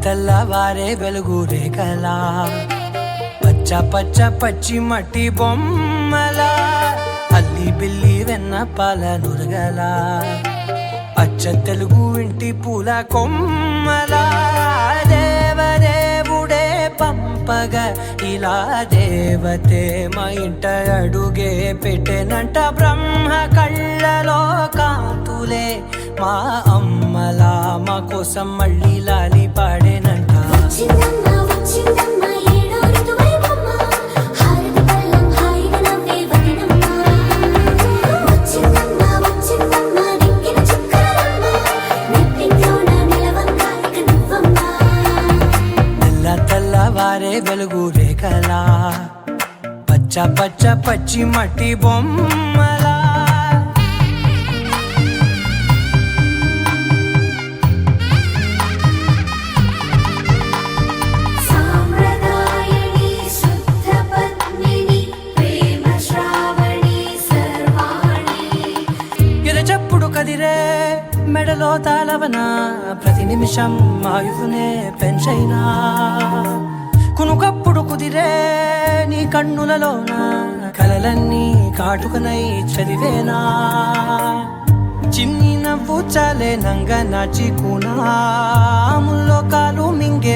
తెల్లవారే వెలుగు రేఖలా పచ్చ పచ్చ పచ్చి మట్టి బొమ్మలా అల్లి బిల్లి వెన్న పాల నురగలా అచ్చ తెలుగు ఇంటి పూల కొమ్మలా దేవదేవుడే పంపగా ఇలా దేవతే మా ఇంట అడుగే పెట్టెనంట బ్రహ్మ కళ్ళలో కాంతులే మా అమ్మలా మా కోసం మళ్ళీ లాలి పాడేనంట. తెల్లవారే వెలుగు రేఖలా పచ్చ పచ్చ పచ్చి మట్టి బొమ్మలా ఎరచప్పుడు కదిరే మెడలో తాళవన ప్రతి నిమిషం ఆయువునే పెంచైనా కునుకప్పుడు కుదిరే నీ కన్నులలోన కలలన్నీ కాటుకనై చదివేనా చిన్ని నవ్వు చాలే నంగ నాచి కూనా ముల్లో కాలు మింగే